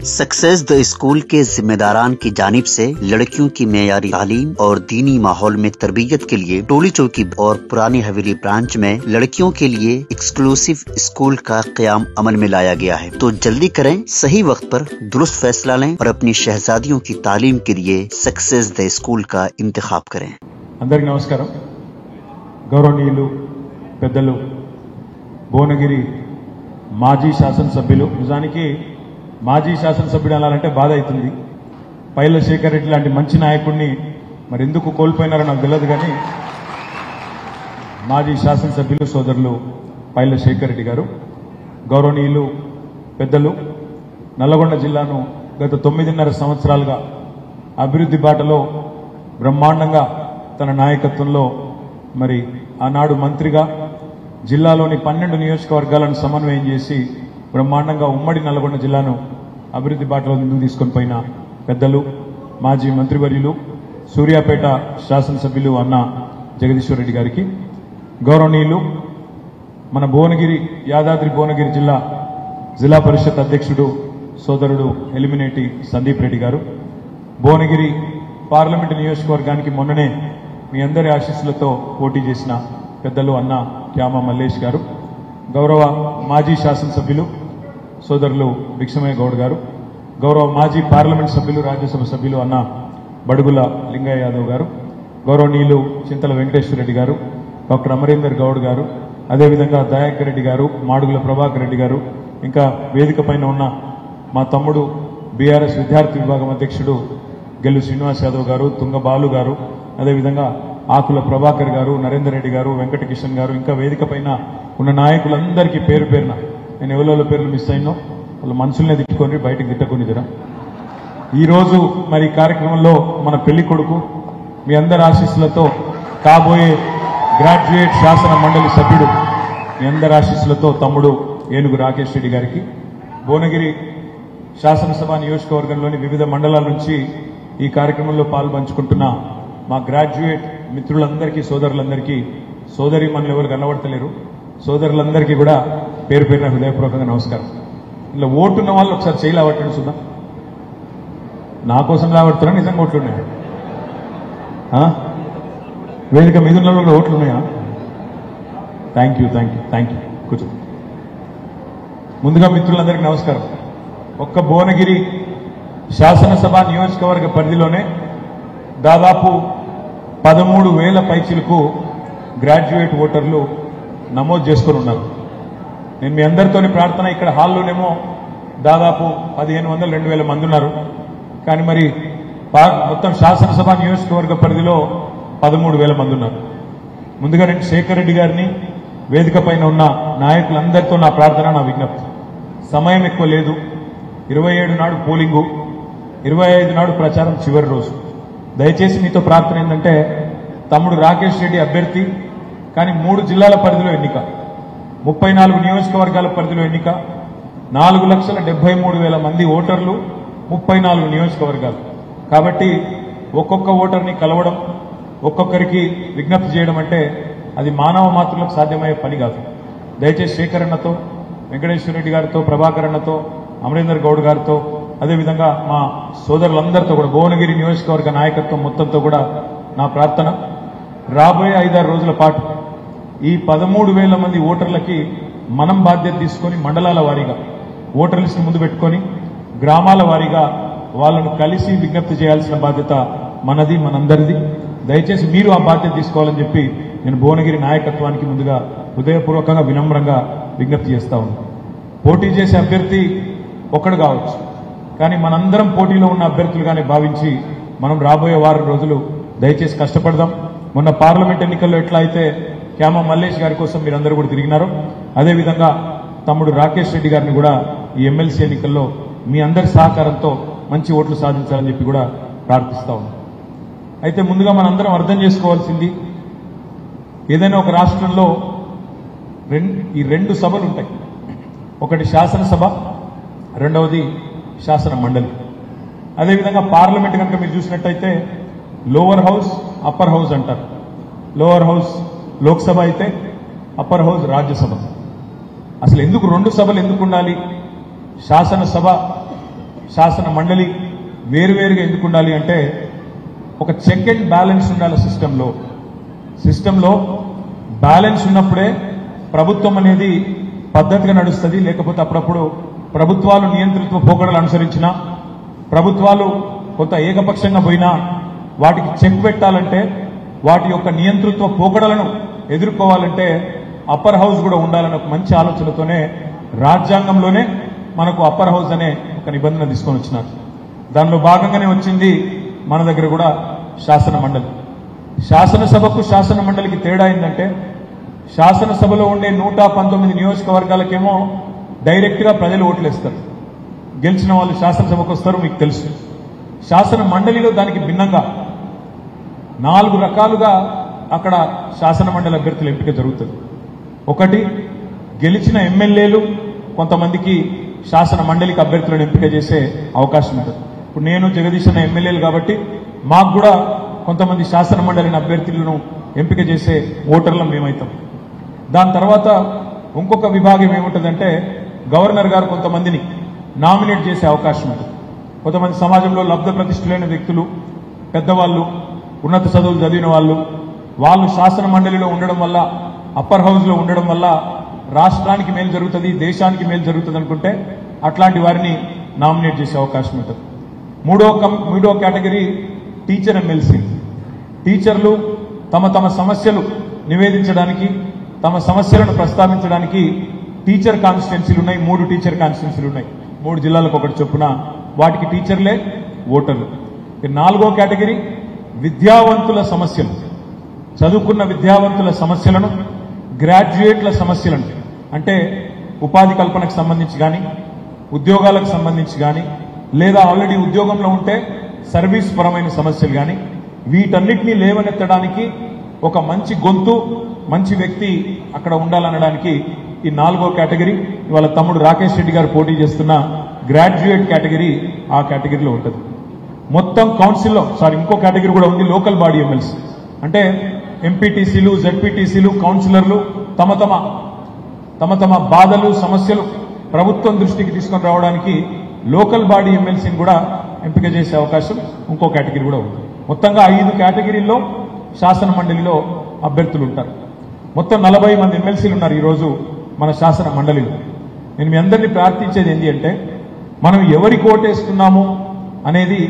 Success the school के जिम्मेदारान की जानिब से लड़कियों की मेयारी तालीम और दीनी माहौल में तरबियत के लिए टोली चौकी और पुरानी हवेली ब्रांच में लड़कियों के लिए एक्सक्लूसिव स्कूल का क़याम अमल में लाया गया है। तो जल्दी करें, सही वक्त पर दुरुस्त फैसला लें और अपनी शहजादियों की तालीम के लिए सक्सेस द स्कूल का इंतखाब करें। अंदरिकी नमस्कारम। गौरवनीयुलु पेद्दलु భువనగిరి మాజీ శాసనసభ్యులు, నిజానికి మాజీ శాసనసభ్యుడు అనాలంటే బాధ అవుతుంది. పైల శేఖర్ రెడ్డి లాంటి మంచి నాయకుడిని మరి ఎందుకు కోల్పోయినారో నాకు తెలియదు, కానీ మాజీ శాసనసభ్యులు సోదరులు పైల శేఖర్ రెడ్డి గారు, గౌరవనీయులు పెద్దలు, నల్లగొండ జిల్లాను గత 9.5 సంవత్సరాలుగా అభివృద్ధి బాటలో బ్రహ్మాండంగా తన నాయకత్వంలో మరి ఆనాడు మంత్రిగా జిల్లాలోని 12 నియోజకవర్గాలను సమన్వయం చేసి బ్రహ్మాండంగా ఉమ్మడి నల్లగొండ జిల్లాను అభివృద్ధి బాటలో ముందుకు తీసుకొని పోయిన పెద్దలు, మాజీ మంత్రివర్యులు, సూర్యాపేట శాసనసభ్యులు అన్న జగదీశ్వర్ రెడ్డి గారికి, గౌరవనీయులు మన భువనగిరి యాదాద్రి భువనగిరి జిల్లా పరిషత్ అధ్యక్షుడు సోదరుడు ఎలిమినేటి సందీప్ రెడ్డి గారు, భువనగిరి పార్లమెంటు నియోజకవర్గానికి మొన్ననే మీ అందరి ఆశీస్సులతో పోటీ చేసిన పెద్దలు అన్న క్యామ మల్లేష్ గారు, గౌరవ మాజీ శాసనసభ్యులు సోదరులు భిక్షమయ్య గౌడ్ గారు, గౌరవ మాజీ పార్లమెంట్ సభ్యులు రాజ్యసభ సభ్యులు అన్న బడుగుల లింగయ్య యాదవ్ గారు, గౌరవనీయులు చింతల వెంకటేశ్వర రెడ్డి గారు, డాక్టర్ అమరేందర్ గౌడ్ గారు, అదేవిధంగా దయాకర్ రెడ్డి గారు, మాడుగుల ప్రభాకర్ రెడ్డి గారు, ఇంకా వేదిక పైన ఉన్న మా తమ్ముడు బీఆర్ఎస్ విద్యార్థి విభాగం అధ్యక్షుడు గెల్లు శ్రీనివాస్ యాదవ్ గారు, తుంగ బాలు గారు, అదేవిధంగా ఆకుల ప్రభాకర్ గారు, నరేందర్ రెడ్డి గారు, వెంకట కిషన్ గారు, ఇంకా వేదిక పైన ఉన్న నాయకులందరికీ పేరు పేరున నేను ఎవరో పేర్లు మిస్ అయినో వాళ్ళ మనసులనే తిట్టుకొని బయటకు తిట్టకొని జరా. ఈరోజు మరి కార్యక్రమంలో మన పెళ్లి కొడుకు మీ అందరి ఆశీస్సులతో కాబోయే గ్రాడ్యుయేట్ శాసన మండలి సభ్యుడు మీ అందరి ఆశీస్సులతో తమ్ముడు ఏనుగు రాకేష్ రెడ్డి గారికి, భువనగిరి శాసనసభ నియోజకవర్గంలోని వివిధ మండలాల నుంచి ఈ కార్యక్రమంలో పాల్పంచుకుంటున్న మా గ్రాడ్యుయేట్ మిత్రులందరికీ, సోదరులందరికీ, సోదరి మనలు ఎవరు కనబడతలేరు, సోదరులందరికీ కూడా పేరు పేరున హృదయపూర్వకంగా నమస్కారం. ఇలా ఓటున్న వాళ్ళు ఒకసారి చేయి లావట్టండి చూద్దాం. నా కోసం లావడుతున్నా, నిజంగా ఓట్లు ఉన్నాయా? వేదిక మీద ఉన్న వాళ్ళు ఓట్లు ఉన్నాయా? Thank you. కూర్చో. ముందుగా మిత్రులందరికీ నమస్కారం. ఒక్క భువనగిరి శాసనసభ నియోజకవర్గ పరిధిలోనే దాదాపు 13,000 పైచిలకు గ్రాడ్యుయేట్ ఓటర్లు నమోదు చేసుకుని ఉన్నారు. నేను మీ అందరితోని ప్రార్థన, ఇక్కడ హాల్లోనేమో దాదాపు 1,500-2,000 మంది ఉన్నారు, కానీ మరి మొత్తం శాసనసభ నియోజకవర్గ పరిధిలో 13,000 మంది ఉన్నారు. ముందుగా నేను శేఖర్ రెడ్డి గారిని, వేదిక పైన ఉన్న నాయకులందరితో నా ప్రార్థన, నా విజ్ఞప్తి, సమయం ఎక్కువ లేదు. 27 నాడు పోలింగు, 25 నాడు ప్రచారం చివరి రోజు. దయచేసి మీతో ప్రార్థన ఏంటంటే, తమ్ముడు రాకేష్ రెడ్డి అభ్యర్థి, కానీ 3 జిల్లాల పరిధిలో ఎన్నిక, 34 నియోజకవర్గాల పరిధిలో ఎన్నిక, 4,73,000 మంది ఓటర్లు, 34 నియోజకవర్గాలు. కాబట్టి ఒక్కొక్క ఓటర్ని కలవడం, ఒక్కొక్కరికి విజ్ఞప్తి చేయడం అంటే అది మానవ మాతృలకు సాధ్యమయ్యే పని కాదు. దయచేసి శేఖర్ అన్నతో, వెంకటేశ్వర రెడ్డి గారితో, ప్రభాకర్ అన్నతో, అమరేందర్ గౌడ్ గారితో, అదేవిధంగా మా సోదరులందరితో కూడా, భువనగిరి నియోజకవర్గ నాయకత్వం మొత్తంతో కూడా నా ప్రార్థన, రాబోయే 5-6 రోజుల పాటు ఈ 13,000 మంది ఓటర్లకి మనం బాధ్యత తీసుకొని మండలాల వారీగా ఓటర్ లిస్టు ముందు పెట్టుకొని గ్రామాల వారీగా వాళ్ళను కలిసి విజ్ఞప్తి చేయాల్సిన బాధ్యత మనది, మనందరిది. దయచేసి మీరు ఆ బాధ్యత తీసుకోవాలని చెప్పి నేను భువనగిరి నాయకత్వానికి ముందుగా హృదయపూర్వకంగా వినమ్రంగా విజ్ఞప్తి చేస్తా ఉన్నాను. పోటీ చేసే అభ్యర్థి ఒక్కడు కావచ్చు, కానీ మనందరం పోటీలో ఉన్న అభ్యర్థులుగానే భావించి మనం రాబోయే వారం రోజులు దయచేసి కష్టపడదాం. మొన్న పార్లమెంట్ ఎన్నికల్లో ఎట్లా అయితే క్యామ మల్లేష్ గారి కోసం మీరందరూ కూడా తిరిగినారో, అదేవిధంగా తమ్ముడు రాకేష్ రెడ్డి గారిని కూడా ఈ ఎమ్మెల్సీ ఎన్నికల్లో మీ అందరి సహకారంతో మంచి ఓట్లు సాధించాలని చెప్పి కూడా ప్రార్థిస్తా ఉన్నాం. అయితే ముందుగా మనందరం అర్థం చేసుకోవాల్సింది, ఏదైనా ఒక రాష్ట్రంలో ఈ 2 సభలు ఉంటాయి. ఒకటి శాసనసభ, రెండవది శాసన మండలి. అదేవిధంగా పార్లమెంట్ కనుక మీరు చూసినట్టయితే లోవర్ హౌస్, అప్పర్ హౌస్ అంటారు. లోవర్ హౌస్ లోక్సభ అయితే అప్పర్ హౌస్ రాజ్యసభ. అసలు ఎందుకు 2 సభలు ఎందుకు ఉండాలి? శాసనసభ శాసన మండలి వేరువేరుగా ఎందుకు ఉండాలి అంటే ఒక చెక్ అండ్ బ్యాలెన్స్ ఉండాలి సిస్టంలో బ్యాలెన్స్ ఉన్నప్పుడే ప్రభుత్వం అనేది పద్ధతిగా నడుస్తుంది. లేకపోతే అప్పుడప్పుడు ప్రభుత్వాలు నియంతృత్వ పోకడలు అనుసరించినా ప్రభుత్వాలు కొంత ఏకపక్షంగా పోయినా వాటికి చెక్ పెట్టాలంటే వాటి యొక్క నియంతృత్వ పోకడలను ఎదుర్కోవాలంటే అప్పర్ హౌస్ కూడా ఉండాలన్న ఒక మంచి ఆలోచనతోనే రాజ్యాంగంలోనే మనకు అప్పర్ హౌస్ అనే ఒక నిబంధన తీసుకొని వచ్చినారు. దానిలో భాగంగానే వచ్చింది మన దగ్గర కూడా శాసన మండలి. శాసనసభకు శాసన మండలికి తేడా ఏంటంటే శాసనసభలో ఉండే 119 నియోజకవర్గాలకేమో డైరెక్ట్ గా ప్రజలు ఓట్లేస్తారు. గెలిచిన వాళ్ళు శాసనసభకు వస్తారు, మీకు తెలుసు. శాసన మండలిలో దానికి భిన్నంగా 4 రకాలుగా అక్కడ శాసన మండలి అభ్యర్థుల ఎంపిక జరుగుతుంది. ఒకటి, గెలిచిన ఎమ్మెల్యేలు కొంతమందికి శాసన మండలికి అభ్యర్థులను ఎంపిక చేసే అవకాశం ఉంటుంది. ఇప్పుడు నేను జగదీష్ అన్న ఎమ్మెల్యేలు కాబట్టి మాకు కూడా కొంతమంది శాసన మండలిని అభ్యర్థులను ఎంపిక చేసే ఓటర్లం మేమవుతాం. దాని తర్వాత ఇంకొక విభాగం ఏముంటుందంటే గవర్నర్ గారు కొంతమందిని నామినేట్ చేసే అవకాశం ఉంటుంది. కొంతమంది సమాజంలో లబ్ధ ప్రతిష్ఠులైన వ్యక్తులు, పెద్దవాళ్ళు, ఉన్నత చదువులు చదివిన వాళ్ళు శాసన మండలిలో ఉండడం వల్ల, అప్పర్ హౌస్ లో ఉండడం వల్ల రాష్ట్రానికి మేలు జరుగుతుంది, దేశానికి మేలు జరుగుతుంది అనుకుంటే అట్లాంటి వారిని నామినేట్ చేసే అవకాశం ఉంటుంది. మూడో కేటగిరీ టీచర్ ఎమ్మెల్సీ. టీచర్లు తమ సమస్యలు నివేదించడానికి, తమ సమస్యలను ప్రస్తావించడానికి టీచర్ కాన్స్టిట్యున్సీలు ఉన్నాయి. 3 టీచర్ కాన్స్టిట్యున్సీలు ఉన్నాయి, 3 జిల్లాలకు ఒకటి చొప్పున. వాటికి టీచర్లే ఓటర్లు. 4వ కేటగిరీ విద్యావంతుల సమస్యలు. చదువుకున్న విద్యావంతుల సమస్యలను, గ్రాడ్యుయేట్ల సమస్యలను, అంటే ఉపాధి కల్పనకు సంబంధించి కానీ, ఉద్యోగాలకు సంబంధించి కానీ, లేదా ఆల్రెడీ ఉద్యోగంలో ఉంటే సర్వీస్ పరమైన సమస్యలు కానీ, వీటన్నిటినీ లేవనెత్తడానికి ఒక మంచి గొంతు, మంచి వ్యక్తి అక్కడ ఉండాలనడానికి ఈ 4వ కేటగిరీ. ఇవాళ తమ్ముడు రాకేష్ రెడ్డి గారు పోటీ చేస్తున్న గ్రాడ్యుయేట్ కేటగిరీ ఆ కేటగిరీలో ఉంటుంది. మొత్తం కౌన్సిల్లో ఇంకో కేటగిరీ కూడా ఉంది, లోకల్ బాడీ ఎమ్మెల్సీ. అంటే ఎంపీటీసీలు, జెడ్పీటీసీలు, కౌన్సిలర్లు తమ తమ బాధలు, సమస్యలు ప్రభుత్వం దృష్టికి తీసుకొని రావడానికి లోకల్ బాడీ ఎమ్మెల్సీని కూడా ఎంపిక చేసే అవకాశం ఇంకో కేటగిరీ కూడా ఉంది. మొత్తంగా 5 కేటగిరీల్లో శాసన మండలిలో అభ్యర్థులు ఉంటారు. మొత్తం 40 మంది ఎమ్మెల్సీలు ఉన్నారు ఈరోజు మన శాసన మండలిలో. నేను మీ అందరినీ ప్రార్థించేది ఏంటి అంటే మనం ఎవరికి ఓటేస్తున్నాము అనేది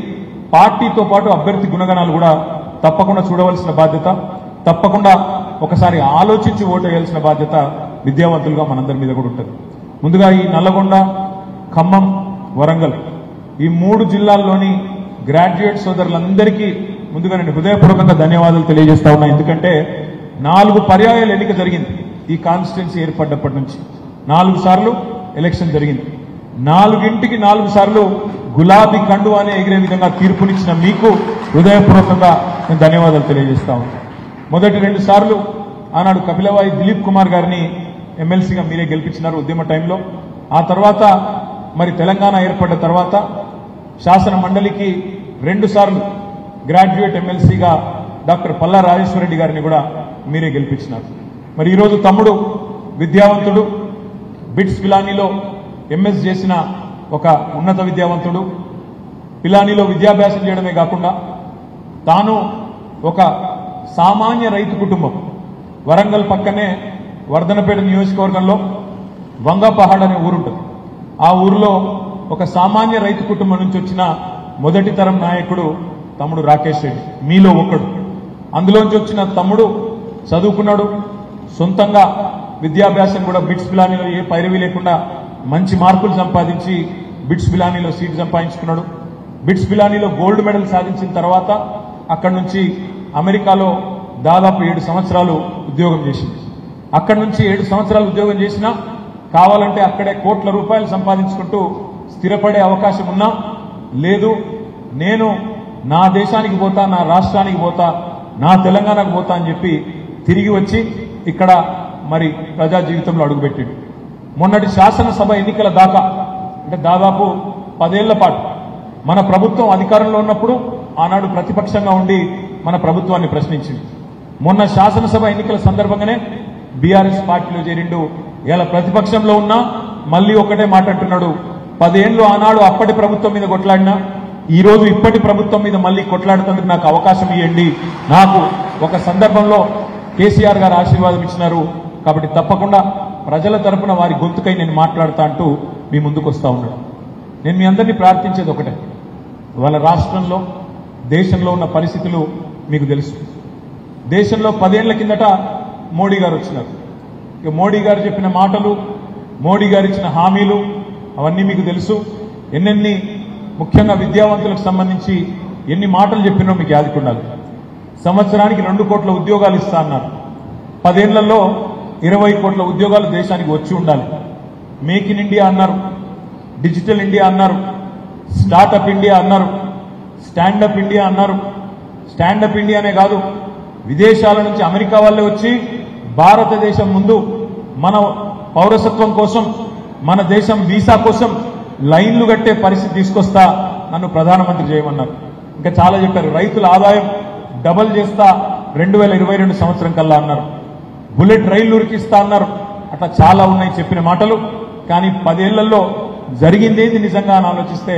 పార్టీతో పాటు అభ్యర్థి గుణగణాలు కూడా తప్పకుండా చూడవలసిన బాధ్యత, తప్పకుండా ఒకసారి ఆలోచించి ఓటేయాల్సిన బాధ్యత విద్యావంతులుగా మనందరి మీద కూడా ఉంటుంది. ముందుగా ఈ నల్లగొండ, ఖమ్మం, వరంగల్ ఈ 3 జిల్లాల్లోని గ్రాడ్యుయేట్ సోదరులందరికీ ముందుగా నేను హృదయపూర్వకంగా ధన్యవాదాలు తెలియజేస్తా ఉన్నా. ఎందుకంటే 4 పర్యాయాలు ఎన్నిక జరిగింది ఈ కాన్స్టిట్యున్సీ ఏర్పడ్డప్పటి నుంచి. 4 సార్లు ఎలక్షన్ జరిగింది. 4ంటికి 4 సార్లు గులాబీ కండువానే ఎగిరే విధంగా తీర్పునిచ్చిన మీకు హృదయపూర్వకంగా నేను ధన్యవాదాలు తెలియజేస్తా ఉన్నాను. మొదటి 2 సార్లు ఆనాడు కపిలవాయి దిలీప్ కుమార్ గారిని ఎమ్మెల్సీగా మీరే గెలిపించినారు ఉద్యమ టైంలో. ఆ తర్వాత మరి తెలంగాణ ఏర్పడ్డ తర్వాత శాసన మండలికి 2 సార్లు గ్రాడ్యుయేట్ ఎమ్మెల్సీగా డాక్టర్ పల్లా రాజేశ్వరరెడ్డి గారిని కూడా మీరే గెలిపించినారు. మరి ఈరోజు తమ్ముడు విద్యావంతుడు, బిట్స్ పిలానీలో ఎంఎస్ చేసిన ఒక ఉన్నత విద్యావంతుడు, పిలానీలో విద్యాభ్యాసం చేయడమే కాకుండా తాను ఒక సామాన్య రైతు కుటుంబం, వరంగల్ పక్కనే వర్ధనపేట నియోజకవర్గంలో వంగపహాడ్ అనే ఊరుంటుంది. ఆ ఊరిలో ఒక సామాన్య రైతు కుటుంబం నుంచి వచ్చిన మొదటి తరం నాయకుడు తమ్ముడు రాకేష్ రెడ్డి, మీలో ఒకడు. అందులోంచి వచ్చిన తమ్ముడు చదువుకున్నాడు, సొంతంగా విద్యాభ్యాసం కూడా బిట్స్ పిలానీలో ఏ పైరవీ లేకుండా మంచి మార్కులు సంపాదించి బిట్స్ పిలానీలో సీటు సంపాదించుకున్నాడు. బిట్స్ పిలానీలో గోల్డ్ మెడల్ సాధించిన తర్వాత అక్కడి నుంచి అమెరికాలో దాదాపు 7 సంవత్సరాలు ఉద్యోగం చేసింది. అక్కడి నుంచి 7 సంవత్సరాలు ఉద్యోగం చేసినా కావాలంటే అక్కడే కోట్ల రూపాయలు సంపాదించుకుంటూ స్థిరపడే అవకాశం ఉన్నా లేదు, నేను నా దేశానికి పోతా, నా రాష్ట్రానికి పోతా, నా తెలంగాణకు పోతా అని చెప్పి తిరిగి వచ్చి ఇక్కడ మరి ప్రజా జీవితంలో అడుగుపెట్టిండు. మొన్నటి శాసనసభ ఎన్నికల దాకా అంటే దాదాపు 10 ఏళ్ల పాటు మన ప్రభుత్వం అధికారంలో ఉన్నప్పుడు ఆనాడు ప్రతిపక్షంగా ఉండి మన ప్రభుత్వాన్ని ప్రశ్నించింది. మొన్న శాసనసభ ఎన్నికల సందర్భంగానే బీఆర్ఎస్ పార్టీలో చేరిండు. ఇలా ప్రతిపక్షంలో ఉన్నా మళ్ళీ ఒకటే మాట అంటున్నాడు, 10 ఏళ్లు ఆనాడు అప్పటి ప్రభుత్వం మీద కొట్లాడినా ఈ రోజు ఇప్పటి ప్రభుత్వం మీద మళ్ళీ కొట్లాడుతందుకు నాకు అవకాశం ఇవ్వండి. నాకు ఒక సందర్భంలో కేసీఆర్ గారు ఆశీర్వాదం ఇచ్చినారు కాబట్టి తప్పకుండా ప్రజల తరపున వారి గొంతుకై నేను మాట్లాడుతా అంటూ మీ ముందుకు వస్తా ఉన్నాడు. నేను మీ అందరినీ ప్రార్థించేది ఒకటే, వాళ్ళ రాష్ట్రంలో దేశంలో ఉన్న పరిస్థితులు మీకు తెలుసు. దేశంలో 10 ఏళ్ల కిందట మోడీ గారు వచ్చినారు. ఇక మోడీ గారు చెప్పిన మాటలు, మోడీ గారు ఇచ్చిన హామీలు అవన్నీ మీకు తెలుసు. ఎన్నెన్ని ముఖ్యంగా విద్యావంతులకు సంబంధించి ఎన్ని మాటలు చెప్పినో మీకు యాదికుండాలి. సంవత్సరానికి 2 కోట్ల ఉద్యోగాలు ఇస్తా అన్నారు. 10 ఏళ్లలో 20 కోట్ల ఉద్యోగాలు దేశానికి వచ్చి ఉండాలి. మేక్ ఇన్ ఇండియా అన్నారు, డిజిటల్ ఇండియా అన్నారు, స్టార్టప్ ఇండియా అన్నారు, స్టాండప్ ఇండియా అన్నారు. స్టాండప్ ఇండియానే కాదు, విదేశాల నుంచి అమెరికా వాళ్ళే వచ్చి భారతదేశం ముందు మన పౌరసత్వం కోసం, మన దేశం వీసా కోసం లైన్లు కట్టే పరిస్థితి తీసుకొస్తా, నన్ను ప్రధానమంత్రి చేయమన్నారు. ఇంకా చాలా చెప్పారు. రైతుల ఆదాయం డబల్ చేస్తా 2022 సంవత్సరం కల్లా అన్నారు. బుల్లెట్ రైళ్లు ఉరికిస్తా అన్నారు. అట్లా చాలా ఉన్నాయి చెప్పిన మాటలు. కానీ 10 ఏళ్లలో జరిగిందేంది నిజంగా అని ఆలోచిస్తే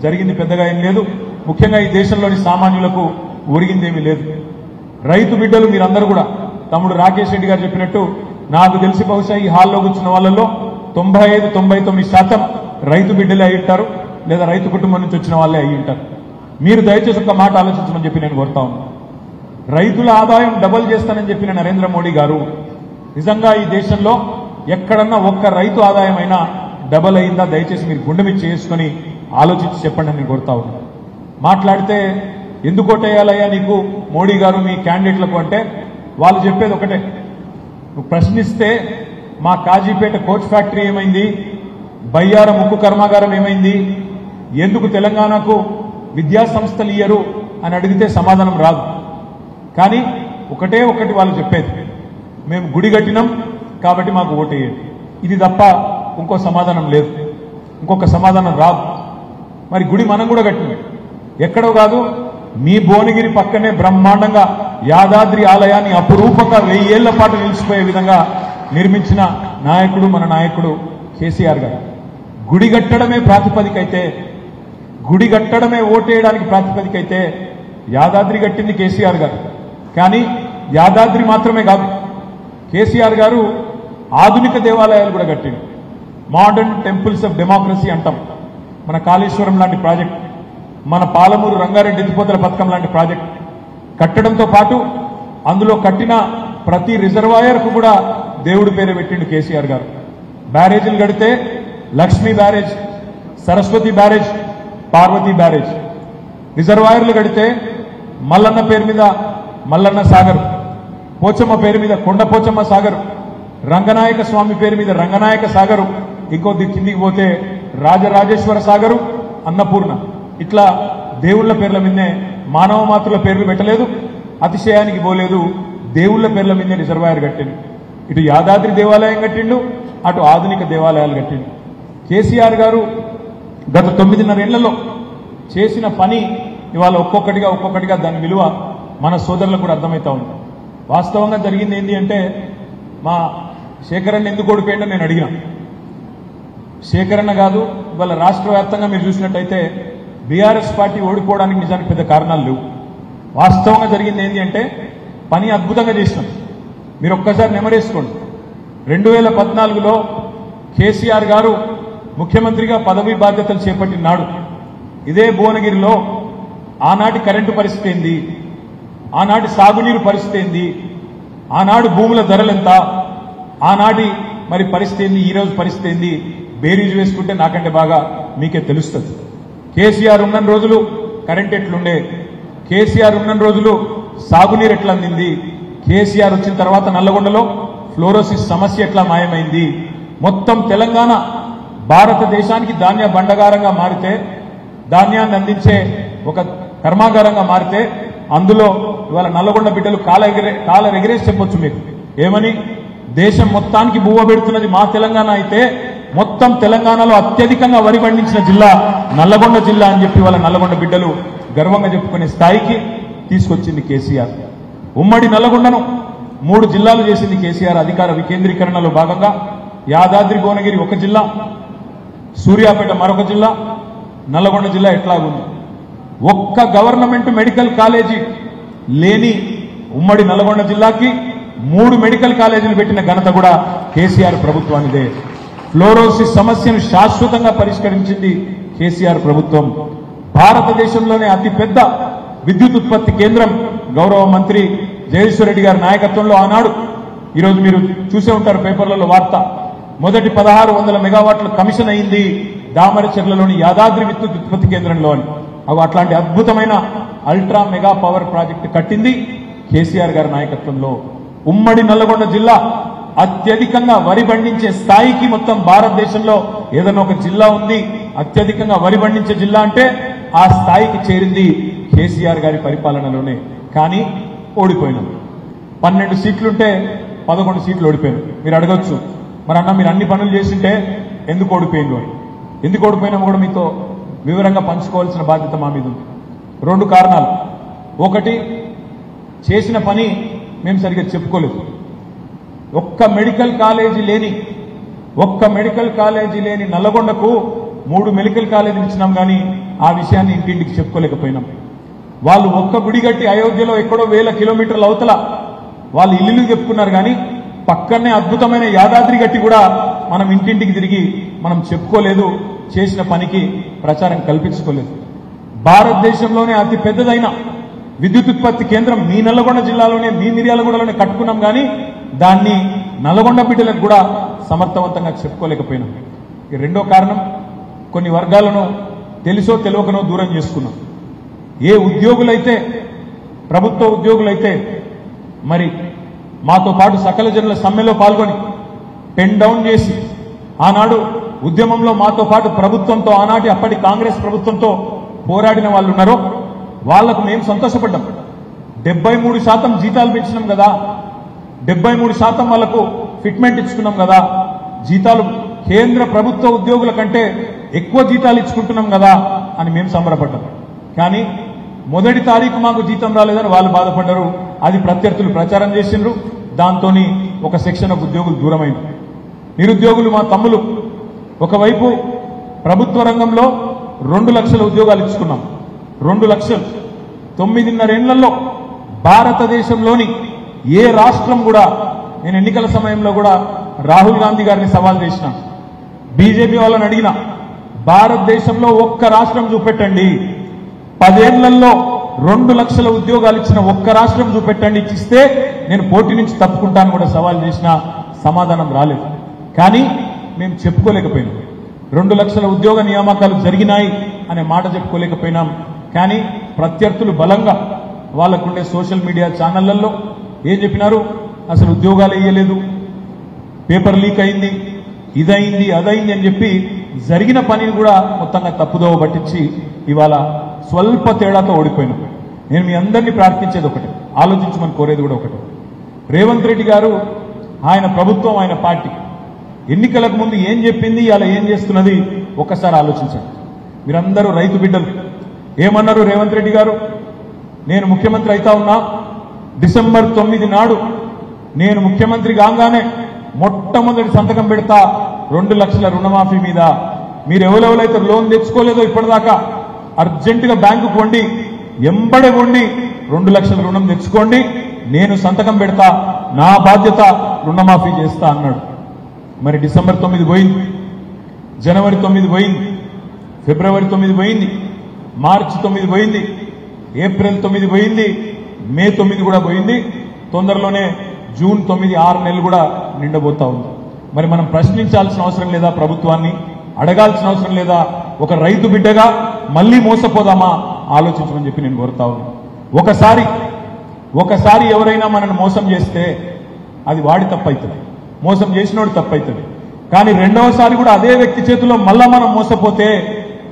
జరిగింది పెద్దగా ఏం లేదు. ముఖ్యంగా ఈ దేశంలోని సామాన్యులకు ఒరిగిందేమీ లేదు. రైతు బిడ్డలు మీరందరూ కూడా తమ్ముడు రాకేష్ రెడ్డి గారు చెప్పినట్టు నాకు తెలిసి బహుశా ఈ హాల్లో కూర్చున్న వాళ్ళలో 95-99% రైతు బిడ్డలే అయి ఉంటారు, లేదా రైతు కుటుంబం నుంచి వచ్చిన వాళ్ళే అయి ఉంటారు. మీరు దయచేసి ఒక మాట ఆలోచించమని చెప్పి నేను కోరుతా ఉన్నాను. రైతుల ఆదాయం డబల్ చేస్తానని చెప్పిన నరేంద్ర మోడీ గారు నిజంగా ఈ దేశంలో ఎక్కడన్నా ఒక్క రైతు ఆదాయం అయినా డబల్ అయిందా? దయచేసి మీరు గుండె మీద చేసుకుని ఆలోచించి చెప్పండి అని నేను కోరుతా ఉన్నాను. మాట్లాడితే ఎందుకు ఓటేయాలయ్యా నీకు మోడీ గారు మీ క్యాండిడేట్లకు అంటే వాళ్ళు చెప్పేది ఒకటే, నువ్వు ప్రశ్నిస్తే మా కాజీపేట కోచ్ ఫ్యాక్టరీ ఏమైంది, బయ్యారం ఉక్కు కర్మాగారం ఏమైంది, ఎందుకు తెలంగాణకు విద్యా సంస్థలు ఇయ్యరు అని అడిగితే సమాధానం రాదు. కానీ ఒకటే ఒకటి వాళ్ళు చెప్పేది, మేము గుడి కట్టినాం కాబట్టి మాకు ఓటేయండి. ఇది తప్ప ఇంకో సమాధానం లేదు, ఇంకొక సమాధానం రాదు. మరి గుడి మనం కూడా కట్టినాం, ఎక్కడో కాదు మీ భువనగిరి పక్కనే బ్రహ్మాండంగా యాదాద్రి ఆలయాన్ని అపురూపంగా 1000 ఏళ్ల పాటు నిలిచిపోయే విధంగా నిర్మించిన నాయకుడు మన నాయకుడు కేసీఆర్ గారు. గుడి కట్టడమే ప్రాతిపదికైతే, గుడి కట్టడమే ఓటేయడానికి ప్రాతిపదికైతే యాదాద్రి కట్టింది కేసీఆర్ గారు. కానీ యాదాద్రి మాత్రమే కాదు, కేసీఆర్ గారు ఆధునిక దేవాలయాలు కూడా కట్టింది. మోడర్న్ టెంపుల్స్ ఆఫ్ డెమోక్రసీ అంటాం. మన కాళేశ్వరం లాంటి ప్రాజెక్ట్, మన పాలమూరు రంగారెడ్డి ఎత్తిపోతల పథకం లాంటి ప్రాజెక్ట్ కట్టడంతో పాటు అందులో కట్టిన ప్రతి రిజర్వాయర్కు కూడా దేవుడి పేరు పెట్టిండు కేసీఆర్ గారు. బ్యారేజీలు కడితే Lakshmi barrage, Saraswati barrage, Parvati barrage. రిజర్వాయర్లు కడితే మల్లన్న పేరు మీద మల్లన్న సాగర్, పోచమ్మ పేరు మీద కొండ పోచమ్మ సాగర్, రంగనాయక స్వామి పేరు మీద రంగనాయక సాగరు, ఇంకొద్ది కిందికి పోతే రాజరాజేశ్వర సాగరు, అన్నపూర్ణ. ఇట్లా దేవుళ్ల పేర్ల మీదనే, మానవ మాతృల పేర్లు పెట్టలేదు, అతిశయానికి పోలేదు, దేవుళ్ల పేర్ల మీదనే రిజర్వాయర్ కట్టిండు. ఇటు యాదాద్రి దేవాలయం కట్టిండు, అటు ఆధునిక దేవాలయాలు కట్టిండు. కేసీఆర్ గారు గత 9.5 ఏళ్లలో చేసిన పని ఇవాళ ఒక్కొక్కటిగా దాని విలువ మన సోదరులకు కూడా అర్థమవుతా ఉంది. వాస్తవంగా జరిగింది ఏంటి అంటే, మా శేఖరన్న ఎందుకు ఓడిపోయిండో నేను అడిగినా. శేఖరన్న కాదు, ఇవాళ రాష్ట్ర వ్యాప్తంగా మీరు చూసినట్టయితే బీఆర్ఎస్ పార్టీ ఓడిపోవడానికి నిజానికి పెద్ద కారణాలు లేవు. వాస్తవంగా జరిగింది ఏంటి అంటే, పని అద్భుతంగా చేసినాం. మీరు ఒక్కసారి నెమరేసుకోండి. 2014లో కేసీఆర్ గారు ముఖ్యమంత్రిగా పదవీ బాధ్యతలు చేపట్టిన నాడు ఇదే భువనగిరిలో ఆనాటి కరెంటు పరిస్థితి ఏంది, ఆనాటి సాగునీరు పరిస్థితి ఏంది, ఆనాడు భూముల ధరలెంత, ఆనాటి మరి పరిస్థితి ఏంది, ఈ రోజు పరిస్థితి ఏంది, బేరీజు వేసుకుంటే నాకంటే బాగా మీకే తెలుస్తుంది. కేసీఆర్ ఉన్న రోజులు కరెంట్ ఎట్లుండే, కేసీఆర్ ఉన్న రోజులు సాగునీరు ఎట్లా అందింది, కేసీఆర్ వచ్చిన తర్వాత నల్లగొండలో ఫ్లోరోసిస్ సమస్య ఎట్లా మాయమైంది, మొత్తం తెలంగాణ భారతదేశానికి ధాన్య బండగారంగా మారితే, ధాన్యాన్ని అందించే ఒక కర్మాగారంగా మారితే, అందులో ఇవాళ నల్లగొండ బిడ్డలు కాల ఎగరేసి చెప్పొచ్చు మీకు. ఏమని? దేశం మొత్తానికి బువ్వ పెడుతున్నది మా తెలంగాణ అయితే, మొత్తం తెలంగాణలో అత్యధికంగా వరి పండించిన జిల్లా నల్లగొండ జిల్లా అని చెప్పి వాళ్ళ నల్లగొండ బిడ్డలు గర్వంగా చెప్పుకునే స్థాయికి తీసుకొచ్చింది కేసీఆర్. ఉమ్మడి నల్లగొండను 3 జిల్లాలు చేసింది కేసీఆర్. అధికార వికేంద్రీకరణలో భాగంగా యాదాద్రి భువనగిరి ఒక జిల్లా, సూర్యాపేట మరొక జిల్లా, నల్లగొండ జిల్లా ఎట్లాగుంది. ఒక్క గవర్నమెంట్ మెడికల్ కాలేజీ లేని ఉమ్మడి నల్లగొండ జిల్లాకి 3 మెడికల్ కాలేజీలు పెట్టిన ఘనత కూడా కేసీఆర్ ప్రభుత్వానిదే. ఫ్లోరోసిస్ సమస్యను శాశ్వతంగా పరిష్కరించింది కేసీఆర్ ప్రభుత్వం. భారతదేశంలోనే అతిపెద్ద విద్యుత్ ఉత్పత్తి కేంద్రం గౌరవ మంత్రి జగదీశ్వర్ రెడ్డి గారి నాయకత్వంలో ఆనాడు, ఈరోజు మీరు చూసే ఉంటారు పేపర్లలో వార్త, మొదటి 1600 మెగావాట్ల కమిషన్ అయింది దామరచెర్లలోని యాదాద్రి విద్యుత్ ఉత్పత్తి కేంద్రంలో అని. అట్లాంటి అద్భుతమైన అల్ట్రా మెగా పవర్ ప్రాజెక్టు కట్టింది కేసీఆర్ గారి నాయకత్వంలో. ఉమ్మడి నల్లగొండ జిల్లా అత్యధికంగా వరి పండించే స్థాయికి మొత్తం భారతదేశంలో ఏదైనా ఒక జిల్లా ఉంది అత్యధికంగా వరి పండించే జిల్లా అంటే ఆ స్థాయికి చేరింది కేసీఆర్ గారి పరిపాలనలోనే. కానీ ఓడిపోయినాం. 12 సీట్లుంటే 11 సీట్లు ఓడిపోయాను. మీరు అడగొచ్చు, మరి అన్న మీరు అన్ని పనులు చేసింటే ఎందుకు ఓడిపోయిందో అని. ఎందుకు ఓడిపోయినామో కూడా మీతో వివరంగా పంచుకోవాల్సిన బాధ్యత మా మీద ఉంది. 2 కారణాలు. ఒకటి, చేసిన పని మేము సరిగ్గా చెప్పుకోలేదు. ఒక్క మెడికల్ కాలేజీ లేని నల్లగొండకు 3 మెడికల్ కాలేజీలు ఇచ్చినాం, కానీ ఆ విషయాన్ని ఇంటింటికి చెప్పుకోలేకపోయినాం. వాళ్ళు ఒక్క గుడి కట్టి అయోధ్యలో ఎక్కడో 1000 కిలోమీటర్ల అవతల వాళ్ళు ఇల్లు చెప్పుకున్నారు, కానీ పక్కనే అద్భుతమైన యాదాద్రి గట్టి కూడా మనం ఇంటింటికి తిరిగి మనం చెప్పుకోలేదు, చేసిన పనికి ప్రచారం కల్పించుకోలేదు. భారతదేశంలోనే అతి పెద్దదైన విద్యుత్ ఉత్పత్తి కేంద్రం మీ నల్లగొండ జిల్లాలోనే, మీ మిర్యాలగూడలోనే కట్టుకున్నాం, కానీ దాన్ని నల్లగొండ బిడ్డలకు కూడా సమర్థవంతంగా చెప్పుకోలేకపోయినాం. ఈ రెండో కారణం, కొన్ని వర్గాలను తెలుసో తెలియకనో దూరం చేసుకున్నాం. ఏ ఉద్యోగులైతే, ప్రభుత్వ ఉద్యోగులైతే మరి మాతో పాటు సకల జనుల సమ్మెలో పాల్గొని పెన్ డౌన్ చేసి ఆనాడు ఉద్యమంలో మాతో పాటు ప్రభుత్వంతో, ఆనాటి అప్పటి కాంగ్రెస్ ప్రభుత్వంతో పోరాడిన వాళ్ళు ఉన్నారో వాళ్లకు మేము సంతోషపడ్డాం. 73% జీతాలు పెంచినాం కదా, 73% వాళ్లకు ఫిట్మెంట్ ఇచ్చుకున్నాం కదా, జీతాలు కేంద్ర ప్రభుత్వ ఉద్యోగుల కంటే ఎక్కువ జీతాలు ఇచ్చుకుంటున్నాం కదా అని మేము సంబరపడ్డాం. కానీ మొదటి తారీఖు మాకు జీతం రాలేదని వాళ్ళు బాధపడ్డారు. అది ప్రత్యర్థులు ప్రచారం చేసిండ్రు. దాంతో ఒక సెక్షన్ ఆఫ్ ఉద్యోగులు దూరమైంది. నిరుద్యోగులు మా తమ్ములు ఒకవైపు ప్రభుత్వ రంగంలో 2 లక్షల ఉద్యోగాలు ఇచ్చుకున్నాం. 2 లక్షలు 9.5 ఏళ్లలో భారతదేశంలోని ఏ రాష్ట్రం కూడా, నేను ఎన్నికల సమయంలో కూడా రాహుల్ గాంధీ గారిని సవాల్ చేసిన, బీజేపీ వాళ్ళని అడిగిన, భారతదేశంలో ఒక్క రాష్ట్రం చూపెట్టండి, 10 ఏళ్లలో 2 లక్షల ఉద్యోగాలు ఇచ్చిన ఒక్క రాష్ట్రం చూపెట్టండి, ఇచ్చిస్తే నేను పోటీ నుంచి తప్పుకుంటాను కూడా సవాల్ చేసిన, సమాధానం రాలేదు. కానీ మేము చెప్పుకోలేకపోయినాం. 2 లక్షల ఉద్యోగ నియామకాలు జరిగినాయి అనే మాట చెప్పుకోలేకపోయినాం. కానీ ప్రత్యర్థులు బలంగా వాళ్ళకుండే సోషల్ మీడియా ఛానళ్లలో ఏం చెప్పినారు, అసలు ఉద్యోగాలు ఇయ్యలేదు, పేపర్ లీక్ అయింది, ఇదైంది అదైంది అని చెప్పి జరిగిన పనిని కూడా మొత్తంగా తప్పుదోవ పట్టించి ఇవాళ స్వల్ప తేడాతో ఓడిపోయినాం. నేను మీ అందరినీ ప్రార్థించేది ఒకటి, ఆలోచించమని కోరేది కూడా ఒకటి. రేవంత్ రెడ్డి గారు, ఆయన ప్రభుత్వం, ఆయన పార్టీ ఎన్నికలకు ముందు ఏం చెప్పింది, ఇలా ఏం చేస్తున్నది ఒక్కసారి ఆలోచించండి. మీరందరూ రైతు బిడ్డలు. ఏమన్నారు రేవంత్ రెడ్డి గారు, నేను ముఖ్యమంత్రి అయితా ఉన్నా, డిసెంబర్ 9 నాడు నేను ముఖ్యమంత్రి కాగానే మొట్టమొదటి సంతకం పెడతా 2 లక్షల రుణమాఫీ మీద. మీరు ఎవరెవరైతే లోన్ తెచ్చుకోలేదో ఇప్పటిదాకా అర్జెంటుగా బ్యాంకుకు వండి, ఎంబడే వండి 2 లక్షల రుణం తెచ్చుకోండి, నేను సంతకం పెడతా, నా బాధ్యత రుణమాఫీ చేస్తా అన్నాడు. మరి డిసెంబర్ 9 పోయింది, జనవరి 9 పోయింది, ఫిబ్రవరి 9 పోయింది, మార్చి 9 పోయింది, ఏప్రిల్ 9 పోయింది, మే 9 కూడా పోయింది, తొందరలోనే జూన్ 9, 6 నెలలు కూడా నిండబోతా ఉంది. మరి మనం ప్రశ్నించాల్సిన అవసరం లేదా, ప్రభుత్వాన్ని అడగాల్సిన అవసరం లేదా? ఒక రైతు బిడ్డగా మళ్ళీ మోసపోదామా ఆలోచించమని చెప్పి నేను కోరుతా ఉన్నాను. ఒకసారి ఎవరైనా మనల్ని మోసం చేస్తే అది వాడి తప్పైతుంది, మోసం చేసినోడు తప్పైతుంది. కానీ రెండవసారి కూడా అదే వ్యక్తి చేతిలో మళ్ళా మనం మోసపోతే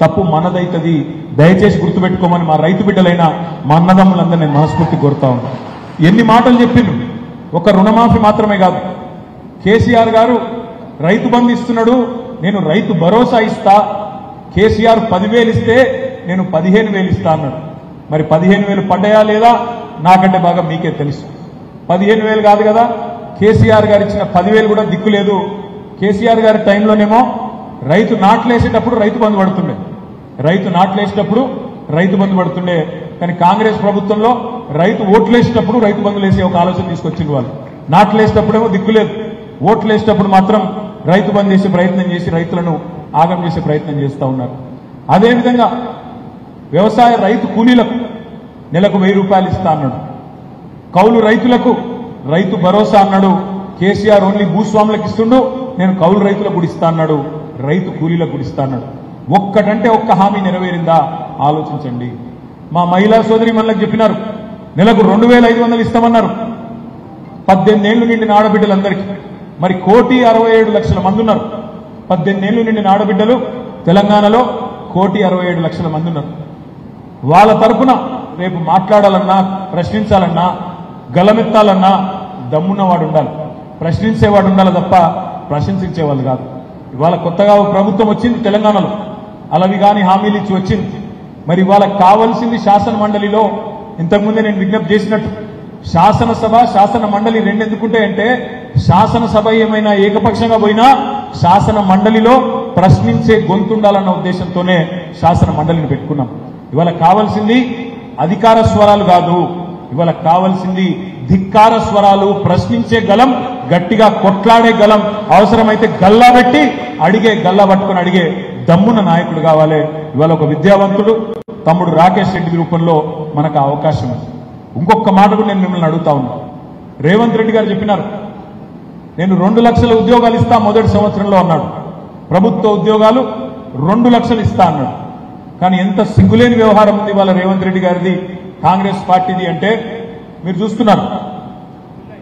తప్పు మనదైతుంది. దయచేసి గుర్తుపెట్టుకోమని మా రైతు బిడ్డలైన మా అన్నదమ్ములందరూ నేను మనస్ఫూర్తి కోరుతా ఉన్నాను. ఎన్ని మాటలు చెప్పిండ్రు, ఒక రుణమాఫీ మాత్రమే కాదు, కేసీఆర్ గారు రైతు బంధు ఇస్తున్నాడు, నేను రైతు భరోసా ఇస్తా, కేసీఆర్ 10,000 ఇస్తే నేను 15,000 ఇస్తా అన్నాడు. మరి 15,000 పడ్డాయా లేదా నాకంటే బాగా మీకే తెలుసు. 15,000 కాదు కదా, కేసీఆర్ గారు ఇచ్చిన 10,000 కూడా దిక్కులేదు. కేసీఆర్ గారి టైంలోనేమో రైతు నాట్లేసేటప్పుడు రైతు బంధు పడుతుండే, రైతు నాట్లేసేటప్పుడు రైతు బంధు పడుతుండే. కానీ కాంగ్రెస్ ప్రభుత్వంలో రైతు ఓట్లేసేటప్పుడు రైతు బంధులు వేసే ఒక ఆలోచన తీసుకొచ్చింది. వాళ్ళు నాట్లేసేటప్పుడేమో దిక్కులేదు, ఓట్లేసేటప్పుడు మాత్రం రైతు బంధు చేసే ప్రయత్నం చేసి రైతులను ఆగం చేసే ప్రయత్నం చేస్తూ ఉన్నారు. అదేవిధంగా వ్యవసాయ రైతు కూలీలకు నెలకు 1000 రూపాయలు ఇస్తా అన్నాడు. కౌలు రైతులకు రైతు భరోసా అన్నాడు. కేసీఆర్ ఓన్లీ భూస్వాములకు ఇస్తుండు, నేను కౌలు రైతులకు కూడా ఇస్తా అన్నాడు, రైతు కూలీలకు కూడా ఇస్తా అన్నాడు. ఒక్కటంటే ఒక్క హామీ నెరవేరిందా ఆలోచించండి. మా మహిళా సోదరి మనలకు చెప్పినారు, నెలకు 2500 ఇస్తామన్నారు 18 ఏళ్లు నిండిన ఆడబిడ్డలందరికీ. మరి 1,67,00,000 మంది ఉన్నారు. 18 ఏళ్లు నిండిన ఆడబిడ్డలు తెలంగాణలో 1,67,00,000 మంది ఉన్నారు. వాళ్ళ తరపున రేపు మాట్లాడాలన్నా, ప్రశ్నించాలన్నా, గలమెత్తాలన్నా దమ్మున్నవాడు ఉండాలి, ప్రశ్నించేవాడు ఉండాలి తప్ప ప్రశంసించేవాళ్ళు కాదు. ఇవాళ కొత్తగా ప్రభుత్వం వచ్చింది తెలంగాణలో, అలవి గాని హామీలు ఇచ్చి వచ్చింది. మరి వాళ్ళకి కావాల్సింది శాసన మండలిలో ఇంతకుముందే నేను విజ్ఞప్తి చేసినట్టు శాసనసభ శాసన మండలి రెండు ఎందుకుంటాయంటే, శాసనసభ ఏమైనా ఏకపక్షంగా పోయినా శాసన మండలిలో ప్రశ్నించే గొంతుండాలన్న ఉద్దేశంతోనే శాసన మండలిని పెట్టుకున్నాం. ఇవాళ కావాల్సింది అధికార స్వరాలు కాదు, ఇవాళ కావాల్సింది ధిక్కార స్వరాలు, ప్రశ్నించే గలం, గట్టిగా కొట్లాడే గలం, అవసరమైతే గల్లా పెట్టి అడిగే, గల్లా పట్టుకుని అడిగే దమ్మున నాయకుడు కావాలి. ఇవాళ ఒక విద్యావంతుడు తమ్ముడు రాకేష్ రెడ్డి రూపంలో మనకు అవకాశం ఉంది. ఇంకొక మాట కూడా నేను మిమ్మల్ని అడుగుతా ఉన్నా. రేవంత్ రెడ్డి గారు చెప్పినారు, నేను 2 లక్షల ఉద్యోగాలు ఇస్తా మొదటి సంవత్సరంలో అన్నాడు. ప్రభుత్వ ఉద్యోగాలు 2 లక్షలు ఇస్తా అన్నాడు. కానీ ఎంత సిగ్గులేని వ్యవహారం ఉంది వాళ్ళ రేవంత్ రెడ్డి గారిది, కాంగ్రెస్ పార్టీది అంటే మీరు చూస్తున్నారు.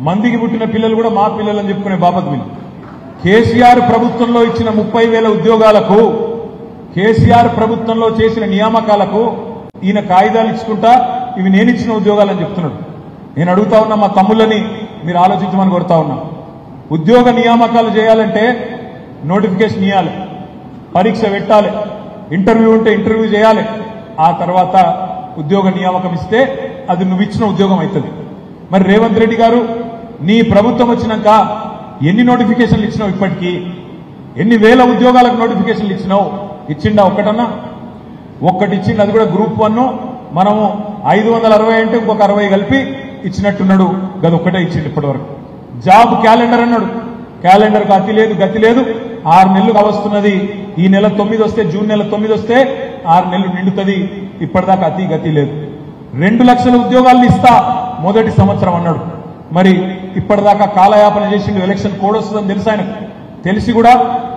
మందికి పుట్టిన పిల్లలు కూడా మా పిల్లలని చెప్పుకునే బాపత్ వీళ్ళు. కేసీఆర్ ప్రభుత్వంలో ఇచ్చిన 30,000 ఉద్యోగాలకు, కేసీఆర్ ప్రభుత్వంలో చేసిన నియామకాలకు ఈయన కాగితాలు ఇచ్చుకుంటా ఇవి నేను ఇచ్చిన ఉద్యోగాలని చెప్తున్నాడు. నేను అడుగుతా ఉన్నా, మా తమ్ముళ్ళని మీరు ఆలోచించమని కోరుతా ఉన్నా. ఉద్యోగ నియామకాలు చేయాలంటే నోటిఫికేషన్ ఇవ్వాలి, పరీక్ష పెట్టాలి, ఇంటర్వ్యూ ఉంటే ఇంటర్వ్యూ చేయాలి, ఆ తర్వాత ఉద్యోగ నియామకం ఇస్తే అది నువ్వు ఇచ్చిన ఉద్యోగం అవుతుంది. మరి రేవంత్ రెడ్డి గారు నీ ప్రభుత్వం వచ్చినాక ఎన్ని నోటిఫికేషన్లు ఇచ్చినావు? ఇప్పటికీ ఎన్ని వేల ఉద్యోగాలకు నోటిఫికేషన్లు ఇచ్చినావు? ఇచ్చిండా ఒక్కటన్నా? ఒక్కటి ఇచ్చింది, అది కూడా గ్రూప్ 1. మనము 560 అంటే ఇంకొక 60 కలిపి ఇచ్చినట్టున్నాడు, గది ఒక్కటే ఇచ్చిండు ఇప్పటి వరకు. జాబ్ క్యాలెండర్ అన్నాడు, క్యాలెండర్కు అతి లేదు గతి లేదు. 6 నెలలు కావస్తున్నది, ఈ నెల 9 వస్తే, జూన్ నెల 9 వస్తే 6 నెలలు నిండుతుంది, ఇప్పటిదాకా అతి గతి లేదు. 2 లక్షల ఉద్యోగాలను ఇస్తా మొదటి సంవత్సరం అన్నాడు. మరి ఇప్పటిదాకా కాలయాపన చేసిండు. ఎలక్షన్ కోడ్ వస్తుందని తెలుసు ఆయనకు, తెలిసి కూడా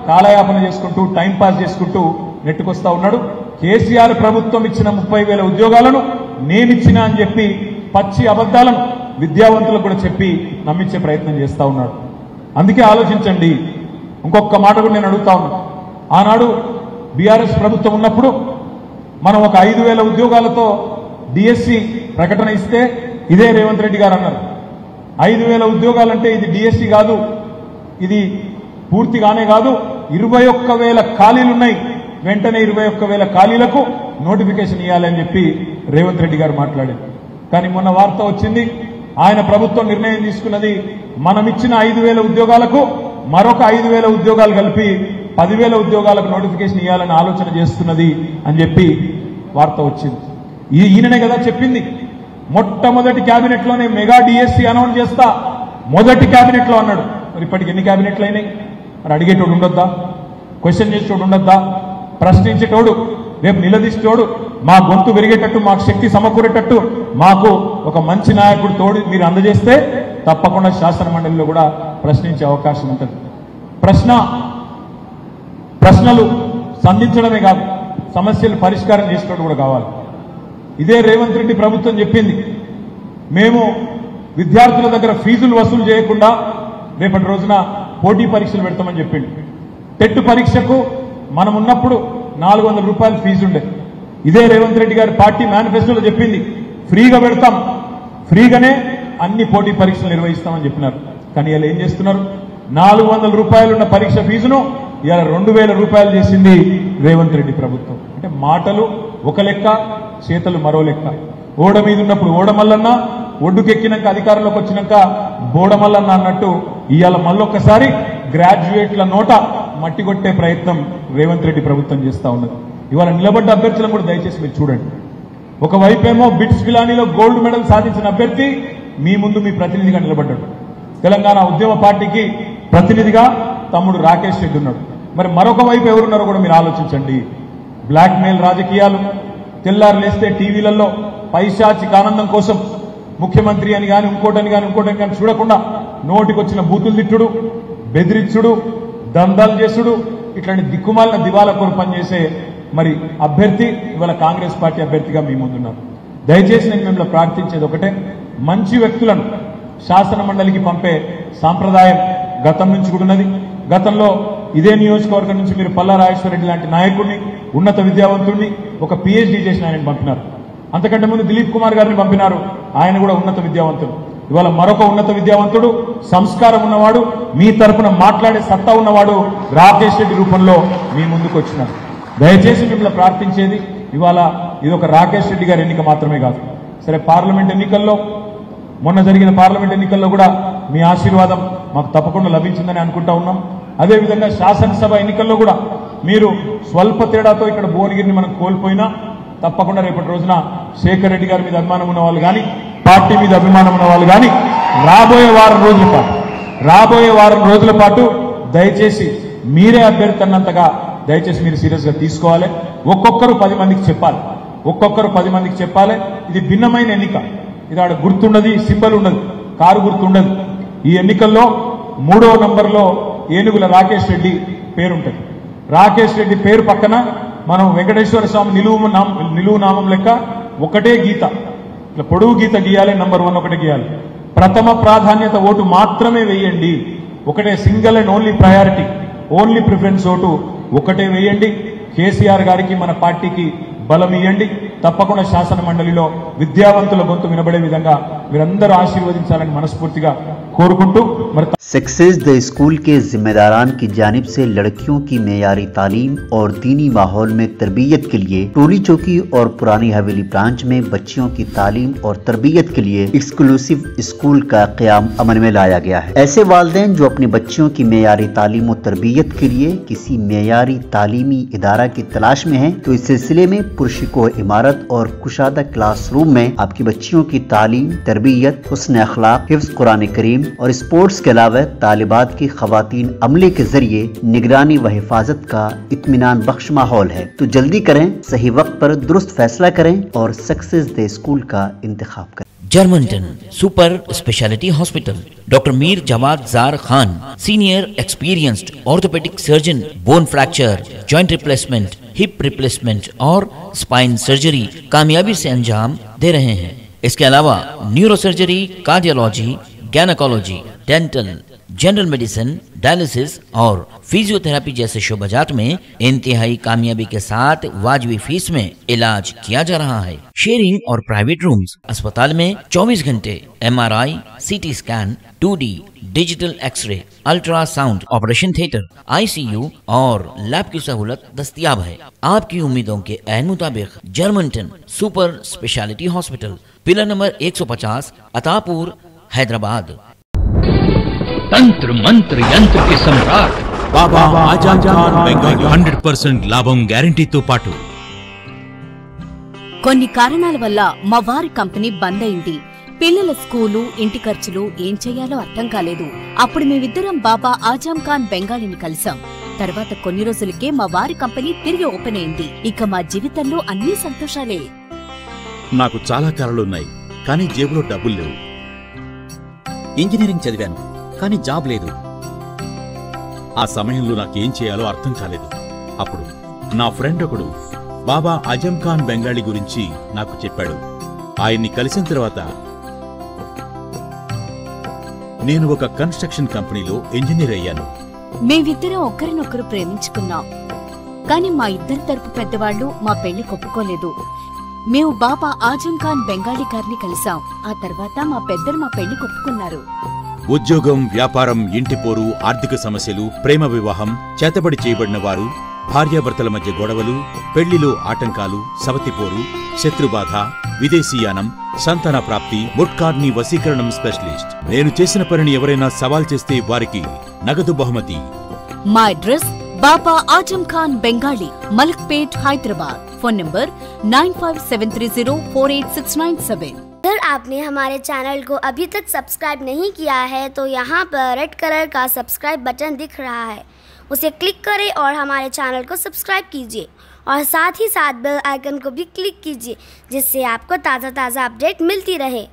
కాలయాపన చేసుకుంటూ టైం పాస్ చేసుకుంటూ నెట్టుకొస్తా ఉన్నాడు. కేసీఆర్ ప్రభుత్వం ఇచ్చిన 30,000 ఉద్యోగాలను నేనిచ్చినా అని చెప్పి పచ్చి అబద్దాలను విద్యావంతులకు కూడా చెప్పి నమ్మించే ప్రయత్నం చేస్తా ఉన్నాడు. అందుకే ఆలోచించండి. ఇంకొక మాట కూడా నేను అడుగుతా ఉన్నా. ఆనాడు బీఆర్ఎస్ ప్రభుత్వం ఉన్నప్పుడు మనం ఒక 5,000 ఉద్యోగాలతో డిఎస్సి ప్రకటన ఇస్తే ఇదే రేవంత్ రెడ్డి గారు అన్నారు, 5,000 ఉద్యోగాలంటే ఇది డిఎస్సి కాదు, ఇది పూర్తిగానే కాదు, 21,000 ఖాళీలున్నాయి, వెంటనే 21,000 ఖాళీలకు నోటిఫికేషన్ ఇవ్వాలని చెప్పి రేవంత్ రెడ్డి గారు మాట్లాడారు. కానీ మొన్న వార్త వచ్చింది, ఆయన ప్రభుత్వం నిర్ణయం తీసుకున్నది మనమిచ్చిన 5,000 ఉద్యోగాలకు మరొక 5,000 ఉద్యోగాలు కలిపి 10,000 ఉద్యోగాలకు నోటిఫికేషన్ ఇవ్వాలని ఆలోచన చేస్తున్నది అని చెప్పి వార్త వచ్చింది. ఈయననే కదా చెప్పింది, మొట్టమొదటి క్యాబినెట్ లోనే మెగా డిఎస్సి అనౌన్స్ చేస్తా మొదటి క్యాబినెట్ లో అన్నాడు. మరి ఇప్పటికి ఎన్ని క్యాబినెట్లు అయినాయి? మరి అడిగేటోడు ఉండొద్దా? క్వశ్చన్ చేసేటోడు ఉండొద్దా? ప్రశ్నించేటోడు, రేపు నిలదీసేటోడు, మా గొంతు పెరిగేటట్టు, మాకు శక్తి సమకూరేటట్టు మాకు ఒక మంచి నాయకుడు తోడు మీరు అందజేస్తే తప్పకుండా శాసన మండలిలో కూడా ప్రశ్నించే అవకాశం ఉంటుంది. ప్రశ్నలు సంధించడమే కాదు, సమస్యలు పరిష్కారం చేసేటోడు కూడా కావాలి. ఇదే రేవంత్ రెడ్డి ప్రభుత్వం చెప్పింది, మేము విద్యార్థుల దగ్గర ఫీజులు వసూలు చేయకుండా రేపటి రోజున పోటీ పరీక్షలు పెడతామని చెప్పింది. టెట్ పరీక్షకు మనం ఉన్నప్పుడు 400 రూపాయలు ఫీజు ఉండే. ఇదే రేవంత్ రెడ్డి గారి పార్టీ మేనిఫెస్టోలో చెప్పింది, ఫ్రీగా పెడతాం, ఫ్రీగానే అన్ని పోటీ పరీక్షలు నిర్వహిస్తామని చెప్పినారు. కానీ ఇలా ఏం చేస్తున్నారు? 400 రూపాయలున్న పరీక్ష ఫీజును ఇలా 2,000 రూపాయలు చేసింది రేవంత్ రెడ్డి ప్రభుత్వం. అంటే మాటలు ఒక లెక్క, చేతలు మరో లెక్క. ఓడ మీద ఉన్నప్పుడు ఓడమల్లన్న, ఒడ్డుకెక్కినాక అధికారంలోకి వచ్చినాక బోడమల్లన్న అన్నట్టు ఇవాళ మళ్ళొక్కసారి గ్రాడ్యుయేట్ల నోట మట్టి కొట్టే ప్రయత్నం రేవంత్ రెడ్డి ప్రభుత్వం చేస్తా ఉన్నది. ఇవాళ నిలబడ్డ అభ్యర్థులను కూడా దయచేసి మీరు చూడండి. ఒకవైపేమో బిట్స్ పిలానీలో గోల్డ్ మెడల్ సాధించిన అభ్యర్థి మీ ముందు మీ ప్రతినిధిగా నిలబడ్డాడు. తెలంగాణ ఉద్యమ పార్టీకి ప్రతినిధిగా తమ్ముడు రాకేష్ రెడ్డి ఉన్నాడు. మరి మరొక వైపు ఎవరున్నారో కూడా మీరు ఆలోచించండి. బ్లాక్ మెయిల్ రాజకీయాలు, తెల్లారు లేస్తే టీవీలలో పైశాచిక ఆనందం కోసం ముఖ్యమంత్రి అని కానీ ఇంకోటని కానీ చూడకుండా నోటికొచ్చిన బూతులు తిట్టుడు, బెదిరించుడు, దందాలు చేసుడు, ఇట్లాంటి దిక్కుమాలిన దివాలా కోరు పనిచేసే మరి అభ్యర్థి ఇవాళ కాంగ్రెస్ పార్టీ అభ్యర్థిగా మీ ముందున్నారు. దయచేసి నేను మిమ్మల్ని ప్రార్థించేది ఒకటే, మంచి వ్యక్తులను శాసన మండలికి పంపే సాంప్రదాయం గతం నుంచి కూడా ఉన్నది. గతంలో ఇదే నియోజకవర్గం నుంచి మీరు పల్లా రాజేశ్వరరెడ్డి లాంటి నాయకుడిని, ఉన్నత విద్యావంతుడిని, ఒక PhD చేసిన ఆయనని పంపినారు. అంతకంటే ముందు దిలీప్ కుమార్ గారిని పంపినారు, ఆయన కూడా ఉన్నత విద్యావంతుడు. ఇవాళ మరొక ఉన్నత విద్యావంతుడు, సంస్కారం ఉన్నవాడు, మీ తరఫున మాట్లాడే సత్తా ఉన్నవాడు రాకేష్ రెడ్డి రూపంలో మీ ముందుకు వచ్చినారు. దయచేసి మిమ్మల్ని ప్రార్థించేది ఇవాళ ఇది ఒక రాకేష్ రెడ్డి గారి ఎన్నిక మాత్రమే కాదు. సరే, పార్లమెంట్ ఎన్నికల్లో, మొన్న జరిగిన పార్లమెంట్ ఎన్నికల్లో కూడా మీ ఆశీర్వాదం మాకు తప్పకుండా లభించిందని అనుకుంటా ఉన్నాం. అదేవిధంగా శాసనసభ ఎన్నికల్లో కూడా మీరు స్వల్ప తేడాతో ఇక్కడ భువనగిరిని మనం కోల్పోయినా తప్పకుండా రేపటి రోజున శేఖర్ రెడ్డి గారి మీద అభిమానం ఉన్న వాళ్ళు కానీ, పార్టీ మీద అభిమానం ఉన్న వాళ్ళు కానీ రాబోయే వారం రోజుల పాటు దయచేసి మీరే అభ్యర్థి అన్నంతగా దయచేసి మీరు సీరియస్ గా తీసుకోవాలి. ఒక్కొక్కరు 10 మందికి చెప్పాలి. ఇది భిన్నమైన ఎన్నిక. ఇది ఆడ గుర్తుండదు, సింబల్ ఉండదు, కారు గుర్తుండదు. ఈ ఎన్నికల్లో 3వ నంబర్లో ఏనుగుల రాకేష్ రెడ్డి పేరుంటది. రాకేష్ రెడ్డి పేరు పక్కన మనం వెంకటేశ్వర స్వామి నిలువు నామం లెక్క ఒకటే గీత, ఇట్లా పొడుగు గీత గీయాలి. నంబర్ 1 ఒకటే గీయాలి. ప్రథమ ప్రాధాన్యత ఓటు మాత్రమే వేయండి. ఒకటే single and only priority, only preference vote ఒకటే వేయండి. కేసీఆర్ గారికి, మన పార్టీకి బలం ఇవ్వండి. తప్పకుండా శాసన మండలిలో విద్యావంతుల గొంతు వినబడే విధంగా మీరందరూ ఆశీర్వదించాలని మనస్ఫూర్తిగా కోరుకుంటూ మరి सक्सेस द स्कूल के जिम्मेदारान की जानिब से लड़कियों की मेयारी तालीम और दीनी माहौल में तरबियत के लिए टोली चौकी और पुरानी हवेली ब्रांच में बच्चियों की तालीम और तरबियत के लिए एक्सक्लूसिव स्कूल का क़याम अमल में लाया गया है। ऐसे वालिदैन जो अपनी बच्चियों की मेयारी तालीम और तरबियत के लिए किसी मेयारी तालीमी इदारा की तलाश में है तो इस सिलसिले में पुरशिको इमारत और कुशादा क्लासरूम में आपकी बच्चियों की तालीम, तरबियत, हुस्न अखलाक, हिफ्ज़ कुरान करीम और स्पोर्ट्स के अलावा तालिबात की खवातीन अमले के जरिए निगरानी व हिफाजत का इत्मीनान बख्श माहौल है। तो जल्दी करें, सही वक्त पर दुरुस्त फैसला करें और सक्सेस द स्कूल का इंतखाब करें। Germanton super speciality hospital, doctor Mir Jawad Jar Khan, senior experienced orthopaedic surgeon, bone fracture, joint replacement, hip replacement और स्पाइन सर्जरी कामयाबी से अंजाम दे रहे हैं। इसके अलावा neuro surgery, cardiology, gynaecology, dental, general medicine, dialysis और फिजियोथेरेपी जैसे शोबाजात में इंतहाई कामयाबी के साथ वाजबी फीस में इलाज किया जा रहा है। शेयरिंग और प्राइवेट रूम्स, अस्पताल में 24 घंटे MRI, CT scan, 2D digital X-ray, ultrasound, operation theatre, ICU और लैब की सहूलत दस्तयाब है। आपकी उम्मीदों के ऐन मुताबिक Germanton super speciality hospital, pillar number 150, Attapur, Hyderabad. तंत्र मंत्र यंत्र के सम्राट बाबा आजम खान बंगाली 100% లాభం గ్యారెంటీతో పాటు కొన్ని కారణాల వల్ల మా వారి కంపెనీ బంద్ అయింది. పిల్లల స్కూలు, ఇంటి ఖర్చులు ఏం చేయాలో అర్థం కాలేదు. అప్పుడు మేమిద్దరం బాబా ఆజం ఖాన్ బెంగాలీని కలిసాం. తర్వాత కొన్ని రోజులకే మా వారి కంపెనీ తిరిగి ఓపెన్ అయింది. ఇక మా జీవితంలో అన్ని సంతోషాలే. నాకు చాలా కలలున్నాయి, కానీ జేబులో డబ్బులు లేవు. ఇంజనీరింగ్ చదివాను, కానీ జాబ్ లేదు. ఆ సమయంలో నాకేం చేయాలో అర్థం కాలేదు. అప్పుడు నా ఫ్రెండ్ ఒకడు బాబా ఆజం ఖాన్ బెంగాలీ గురించి నాకు చెప్పాడు. ఆయన్ని కలిసిన తర్వాత నేను ఒక కన్స్ట్రక్షన్ కంపెనీలో ఇంజనీర్ అయ్యాను. మేమిద్దరం ఒకరినొకరు ప్రేమించుకున్నాం. కాని మా ఇద్దరి తరపు పెద్దవాళ్లు మా పెళ్లి ఒప్పుకోలేదు. మేము బాబా ఆజం ఖాన్ బెంగాలీ గారిని కలిసాం. ఆ తర్వాత మా పెద్దలు మా పెళ్లి ఒప్పుకున్నారు. ఉద్యోగం, వ్యాపారం, ఇంటి పోరు, ఆర్థిక సమస్యలు, ప్రేమ వివాహం, చేతబడి చేయబడిన వారు, భార్యాభర్తల మధ్య గొడవలు, పెళ్లిలో ఆటంకాలు, సవతిపోరు, శత్రుబాధ, విదేశీయానం, సంతాన ప్రాప్తి, ముట్కార్ని వశీకరణం స్పెషలిస్ట్. నేను చేసిన పనిని ఎవరైనా సవాల్ చేస్తే వారికి నగదు బహుమతి. మా address Baba Azam Khan Bengali, Malakpet, Hyderabad. Phone number 9573048697। अगर आपने हमारे चैनल को अभी तक सब्सक्राइब नहीं किया है तो यहाँ पर रेड कलर का सब्सक्राइब बटन दिख रहा है, उसे क्लिक करें और हमारे चैनल को सब्सक्राइब कीजिए और साथ ही साथ बेल आइकन को भी क्लिक कीजिए, जिससे आपको ताज़ा अपडेट मिलती रहे।